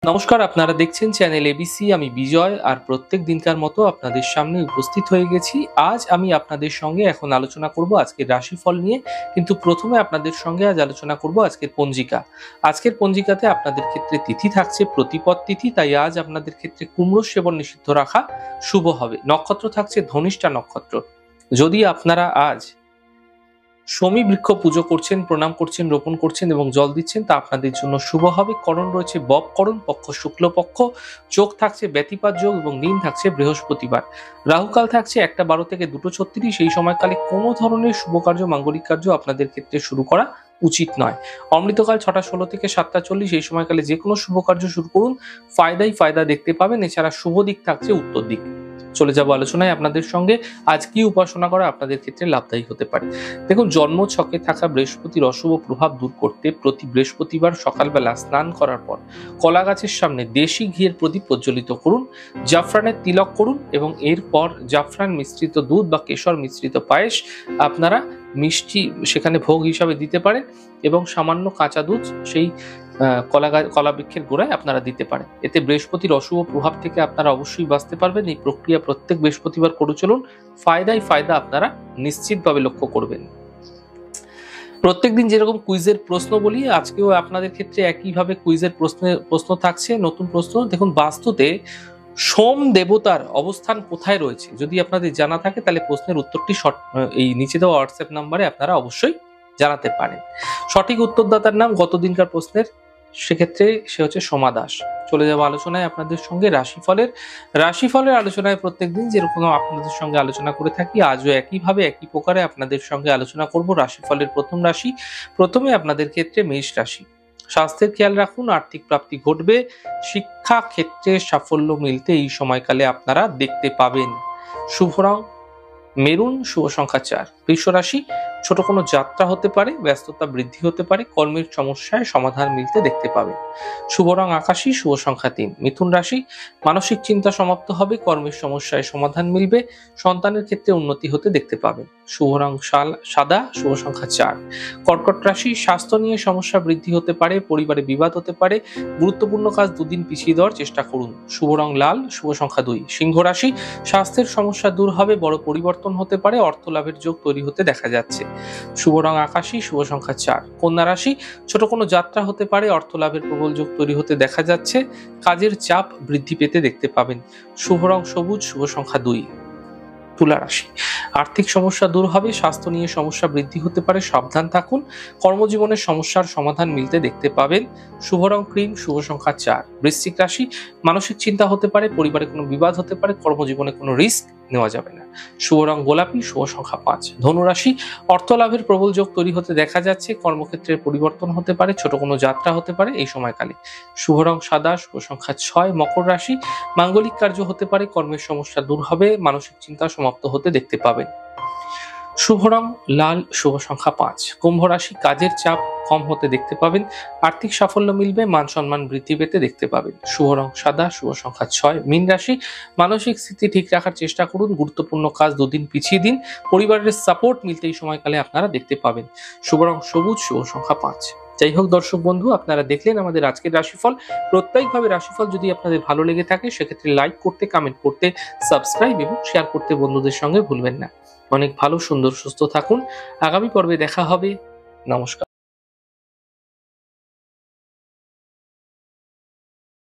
নমস্কার, আপনারা দেখছেন চ্যানেল এবিসি। আমি বিজয়, আর প্রত্যেক দিনকার মতো আপনাদের সামনে উপস্থিত হয়ে গেছি। আজ আমি আপনাদের সঙ্গে এখন আলোচনা করব আজকের রাশিফল নিয়ে, কিন্তু প্রথমে আপনাদের সঙ্গে আজ আলোচনা করব আজকের পঞ্জিকা। আজকের পঞ্জিকাতে আপনাদের ক্ষেত্রে তিথি থাকছে প্রতিপদ তিথি, তাই আজ আপনাদের ক্ষেত্রে কুমড়ো সেবন নিষিদ্ধ রাখা শুভ হবে। নক্ষত্র থাকছে ধনিষ্ঠা নক্ষত্র। যদি আপনারা আজ শমী বৃক্ষ পুজো করছেন, প্রণাম করছেন, রোপণ করছেন এবং জল দিচ্ছেন, তা আপনাদের জন্য শুভ হবে। করণ রয়েছে ববকরণ, পক্ষ শুক্লপক্ষ, যোগ থাকছে ব্যতিপাত যোগ এবং দিন থাকছে বৃহস্পতিবার। রাহুকাল থাকছে 1টা 12 থেকে 2টো 36। এই সময়কালে কোনো ধরনের শুভ কার্য, মাঙ্গলিক কার্য আপনাদের ক্ষেত্রে শুরু করা উচিত নয়। অমৃতকাল 6টা 16 থেকে 7টা 40। এই সময়কালে যে কোনো শুভ কার্য শুরু করুন, ফায়দাই ফায়দা দেখতে পাবেন। এছাড়া শুভ দিক থাকছে উত্তর দিক। চলে যাব আলোচনায় আপনাদের সঙ্গে আজ কি উপাসনা করা আপনাদের ক্ষেত্রে লাভদায়ী হতে পারে। দেখুন, জন্ম ছকে থাকা বৃহস্পতির অশুভ প্রভাব দূর করতে প্রতি বৃহস্পতিবার সকালবেলা স্নান করার পর কলা গাছের সামনে দেশি ঘিয়ের প্রদীপ প্রজ্বলিত করুন, জাফরানের তিলক করুন এবং এরপর জাফরান মিশ্রিত দুধ বা কেশর মিশ্রিত পায়েস আপনারা মিষ্টি সেখানে ভোগ হিসাবে দিতে পারেন এবং সামান্য কাঁচা দুধ সেই কলা বৃক্ষের গোড়ায় আপনারা দিতে পারেন। এতে বৃহস্পতির অশুভ প্রভাব থেকে আপনারা অবশ্যই বাঁচতে পারবেন। এই প্রক্রিয়া প্রত্যেক বৃহস্পতিবার করে চলুন, ফায়দাই ফায়দা আপনারা নিশ্চিতভাবে লক্ষ্য করবেন। প্রত্যেকদিন যেরকম কুইজের প্রশ্ন বলি, আজকেও আপনাদের ক্ষেত্রে একইভাবে কুইজের প্রশ্ন থাকছে। নতুন প্রশ্ন দেখুন, বাস্তুতে সোম দেবতার অবস্থান কোথায় রয়েছে যদি আপনাদের জানা থাকে, তাহলে প্রশ্নের উত্তরটি এই নিচে দেওয়া হোয়াটসঅ্যাপ নাম্বারে আপনারা অবশ্যই জানাতে পারেন। সঠিক উত্তরদাতার নাম গত দিনকার প্রশ্নের, সেক্ষেত্রে সে হচ্ছে সোমা দাস। চলে যাবো আলোচনায় আপনাদের সঙ্গে রাশিফলের আলোচনায় প্রত্যেকদিন যেরকম আপনাদের সঙ্গে আলোচনা করে থাকি, আজও একইভাবে একই প্রকারে আপনাদের সঙ্গে আলোচনা করব রাশিফলের প্রথম রাশি। প্রথমে আপনাদের ক্ষেত্রে মেষ রাশি। স্বাস্থ্যের খেয়াল রাখুন, আর্থিক প্রাপ্তি ঘটবে, শিক্ষা ক্ষেত্রে সাফল্য মিলতে এই সময়কালে আপনারা দেখতে পাবেন। শুভ রং মেরুন, শুভ সংখ্যা 4। বৃষ রাশি, ছোট কোনো যাত্রা হতে পারে, ব্যস্ততা বৃদ্ধি হতে পারে, কর্মের সমস্যায় সমাধান মিলতে দেখতে পাবেন। শুভ রং আকাশী, শুভ সংখ্যা 3। মিথুন রাশি, মানসিক চিন্তা সমাপ্ত হবে, কর্মের সমস্যায় সমাধান মিলবে, সন্তানের ক্ষেত্রে উন্নতি হতে দেখতে পাবেন। শুভ রং সাদা, শুভ সংখ্যা 4। কর্কট রাশি, স্বাস্থ্য নিয়ে সমস্যা বৃদ্ধি হতে পারে, পরিবারে বিবাদ হতে পারে, গুরুত্বপূর্ণ কাজ দুদিন পিছিয়ে দেওয়ার চেষ্টা করুন। শুভ রং লাল, শুভ সংখ্যা 2। সিংহ রাশি, স্বাস্থ্যের সমস্যা দূর হবে, বড় পরিবর্তন হতে পারে, অর্থ লাভের যোগ তৈরি হতে দেখা যাচ্ছে। শুভ রং আকাশী, শুভ সংখ্যা 4। কন্যা রাশি, ছোট কোনো যাত্রা হতে পারে, অর্থ লাভের প্রবল যোগ তৈরি হতে দেখা যাচ্ছে, কাজের চাপ বৃদ্ধি পেতে দেখতে পাবেন। শুভ রং সবুজ, শুভ সংখ্যা 2। তুলা রাশি, আর্থিক সমস্যা দূর হবে, স্বাস্থ্য নিয়ে সমস্যা বৃদ্ধি হতে পারে, সাবধান থাকুন, কর্মজীবনের সমস্যার সমাধান মিলতে দেখতে পাবেন। শুভ রং ক্রিম, শুভ সংখ্যা 4। বৃশ্চিক রাশি, মানসিক চিন্তা হতে পারে, পরিবারে কোনো বিবাদ হতে পারে, কর্মজীবনে কোনো রিস্ক নেওয়া যাবে না। শুভ রং গোলাপি, শুভ সংখ্যা 5। ধনু রাশি, অর্থ লাভের প্রবল যোগ তৈরি হতে দেখা যাচ্ছে, কর্মক্ষেত্রের পরিবর্তন হতে পারে, ছোট কোনো যাত্রা হতে পারে এই সময়কালে। শুভ রং সাদা, শুভ সংখ্যা 6। মকর রাশি, মাঙ্গলিক কার্য হতে পারে, কর্মের সমস্যা দূর হবে, মানসিক চিন্তা সমাপ্ত হতে দেখতে পাবেন। শুভ রং লাল, শুভ সংখ্যা 5। কুম্ভ রাশি, কাজের চাপ কম হতে দেখতে পাবেন, আর্থিক সাফল্য মিলবে, মান সম্মান বৃদ্ধি পেতে দেখতে পাবেন। শুভ রং সাদা, শুভ সংখ্যা 6। মীন রাশি, মানসিক স্থিতি ঠিক রাখার চেষ্টা করুন, গুরুত্বপূর্ণ কাজ দুদিন পিছিয়ে দিন, পরিবারের সাপোর্ট মিলতে এই সময়কালে আপনারা দেখতে পাবেন। শুভ রং সবুজ, শুভ সংখ্যা 5। যাই হোক দর্শক বন্ধু, আপনারা দেখলেন আমাদের আজকের রাশিফল। প্রত্যেকভাবে রাশিফল যদি আপনাদের ভালো লেগে থাকে, সেক্ষেত্রে লাইক করতে, কমেন্ট করতে, সাবস্ক্রাইব এবং শেয়ার করতে বন্ধুদের সঙ্গে ভুলবেন না। অনেক ভালো, সুন্দর, সুস্থ থাকুন। আগামী পর্বে দেখা হবে। নমস্কার।